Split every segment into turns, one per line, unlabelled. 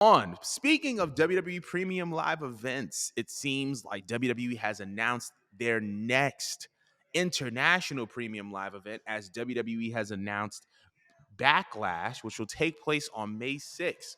On speaking of WWE Premium Live events, it seems like WWE has announced their next international Premium Live event, as WWE has announced Backlash, which will take place on May 6th.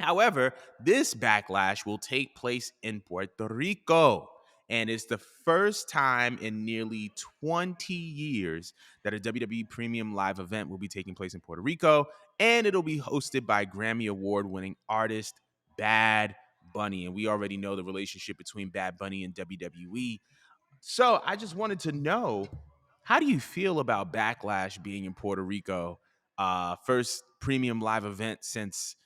However, this backlash will take place in Puerto Rico. And it's the first time in nearly 20 years that a WWE Premium Live event will be taking place in Puerto Rico. And it'll be hosted by Grammy Award winning artist Bad Bunny. And we already know the relationship between Bad Bunny and WWE. So I just wanted to know, how do you feel about Backlash being in Puerto Rico? First premium live event since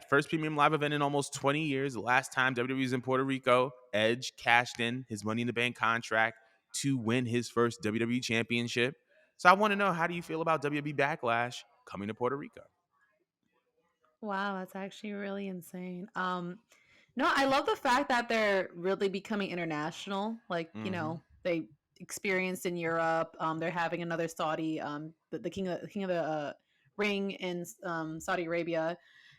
first premium live event in almost 20 years. The last time WWE was in Puerto Rico, Edge cashed in his Money in the Bank contract to win his first WWE championship. So I want to know, how do you feel about WWE Backlash coming to Puerto Rico?
Wow, that's actually really insane. No, I love the fact that they're really becoming international. Like,
Hmm.
they experienced in Europe. They're having another Saudi, the king of the ring in Saudi Arabia,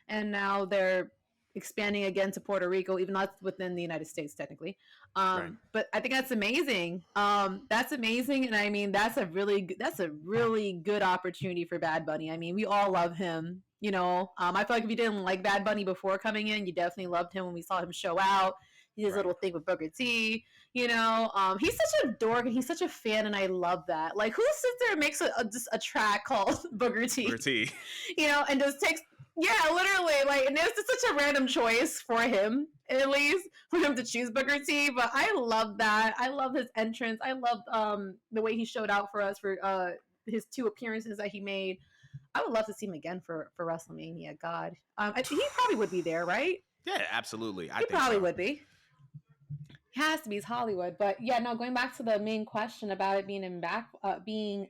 and now they're expanding again to Puerto Rico, even though that's within the United States technically.
Right.
But I think that's amazing. That's amazing, and I mean that's a really good opportunity for Bad Bunny. I mean, we all love him. I feel like if you didn't like Bad Bunny before coming in, you definitely loved him when we saw him show out. His
Right.
little thing with Booker T. He's such a dork and he's such a fan, and I love that. Like, who sits there and makes just a track called Booker
Booker
T?
T.
And just takes, yeah, literally, like, and it's just such a random choice for him, at least for him to choose Booker T. But I love that. I love his entrance. I love the way he showed out for us for his two appearances that he made. I would love to see him again for WrestleMania. God, he probably would be there, right?
Yeah, absolutely. I
He
think
probably
so.
would be. He has to be. It's Hollywood, but yeah, no. Going back to the main question about it being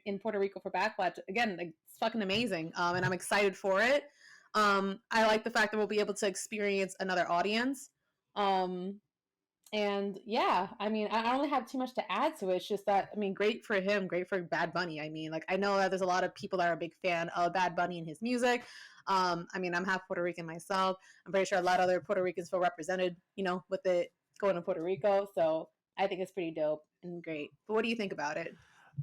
in Puerto Rico for Backlash again, like, it's fucking amazing, and I'm excited for it. I like the fact that we'll be able to experience another audience. Um, and yeah, I mean, I don't really have too much to add to it. It's just that, I mean, great for him, great for Bad Bunny. I mean, like, I know that there's a lot of people that are a big fan of Bad Bunny and his music. I mean, I'm half Puerto Rican myself. I'm pretty sure a lot of other Puerto Ricans feel represented, with it going to Puerto Rico. So I think it's pretty dope and great. But what do you think about it?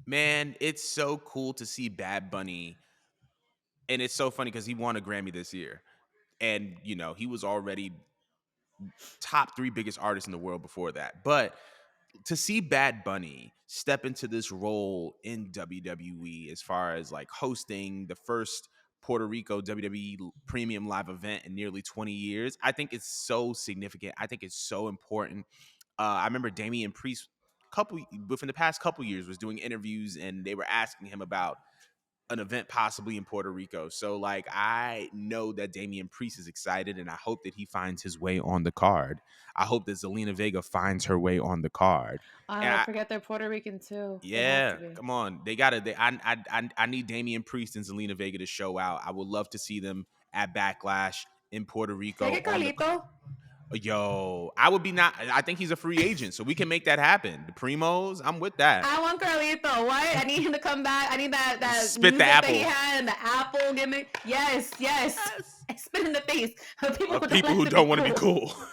Man, it's so cool to see Bad Bunny. And it's so funny because he won a Grammy this year. And, he was already top three biggest artists in the world before that. But to see Bad Bunny step into this role in WWE, as far as like hosting the first Puerto Rico WWE premium live event in nearly 20 years, I think it's so significant. I think it's so important. I remember Damian Priest within the past couple years was doing interviews, and they were asking him about an event possibly in Puerto Rico. So like, I know that Damian Priest is excited, and I hope that he finds his way on the card. I hope that Zelina Vega finds her way on the card. And
I forget they're Puerto Rican too. They have to
yeah,
be.
come on, they gotta. I need Damian Priest and Zelina Vega to show out. I would love to see them at Backlash in Puerto
Take
Rico
it,
on the.
Carlito.
Yo, I would be not. I think he's a free agent, so we can make that happen. The Primos, I'm with that.
I want Carlito. What? I need him to come back. I need that
Spit the
music that he
apple.
had and the apple gimmick. Yes, yes.
Yes.
I spit in the face of people
Of
who don't
people
like
who
to be
don't want to be
cool.
cool.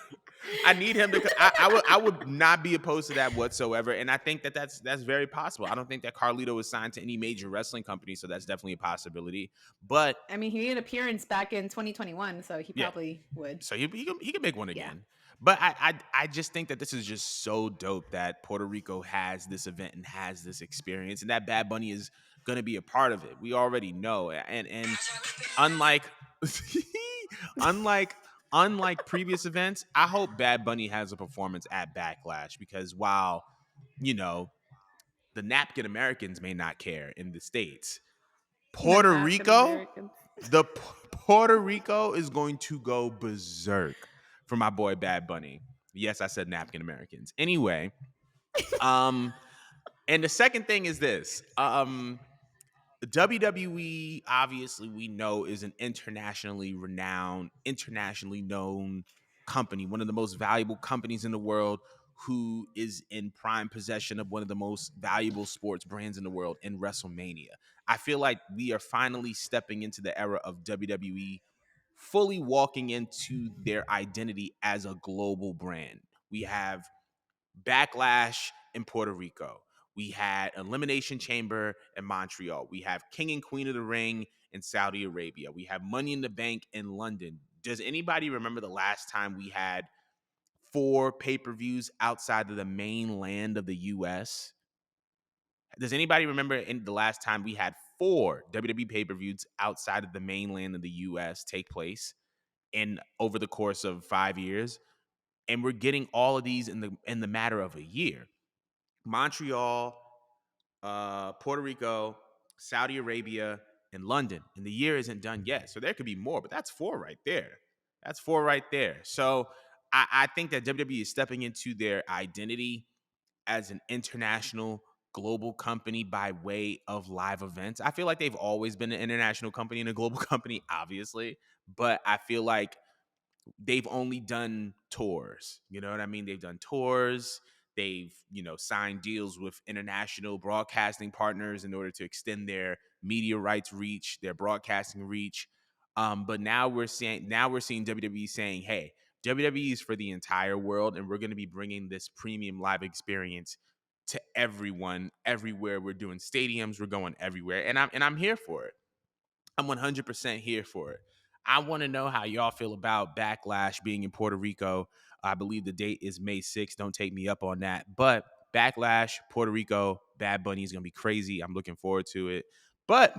I need him to. I would not be opposed to that whatsoever, and I think that that's very possible. I don't think that Carlito is signed to any major wrestling company, so that's definitely a possibility. But
I mean, he made an appearance back in 2021, so he
yeah,
probably would.
so he can make one
Yeah.
again. But I just think that this is just so dope that Puerto Rico has this event and has this experience, and that Bad Bunny is going to be a part of it. We already know, and unlike unlike unlike previous events, I hope Bad Bunny has a performance at Backlash, because while you know the napkin Americans may not care in the states,
The
Puerto
napkin
Rico,
Americans.
Puerto Rico is going to go berserk for my boy Bad Bunny. Yes, I said napkin Americans. Anyway, um, and the second thing is this. WWE, obviously, we know, is an internationally renowned, internationally known company, one of the most valuable companies in the world, who is in prime possession of one of the most valuable sports brands in the world in WrestleMania. I feel like we are finally stepping into the era of WWE fully walking into their identity as a global brand. We have Backlash in Puerto Rico. We had Elimination Chamber in Montreal. We have King and Queen of the Ring in Saudi Arabia. We have Money in the Bank in London. Does anybody remember the last time we had 4 pay-per-views outside of the mainland of the US? Does anybody remember in the last time we had 4 WWE pay-per-views outside of the mainland of the US take place in over the course of 5 years? And we're getting all of these in the matter of a year. Montreal, Puerto Rico, Saudi Arabia, and London. And the year isn't done yet. So there could be more, but that's 4 right there. That's 4 right there. So I think that WWE is stepping into their identity as an international global company by way of live events. I feel like they've always been an international company and a global company, obviously. But I feel like they've only done tours. You know what I mean? They've done tours. They've, signed deals with international broadcasting partners in order to extend their media rights reach, their broadcasting reach. But now we're seeing WWE saying, "Hey, WWE is for the entire world, and we're going to be bringing this premium live experience to everyone, everywhere. We're doing stadiums, we're going everywhere, and I'm here for it. I'm 100% here for it. I want to know how y'all feel about Backlash being in Puerto Rico. I believe the date is May 6th. Don't take me up on that. But Backlash, Puerto Rico, Bad Bunny is going to be crazy. I'm looking forward to it. But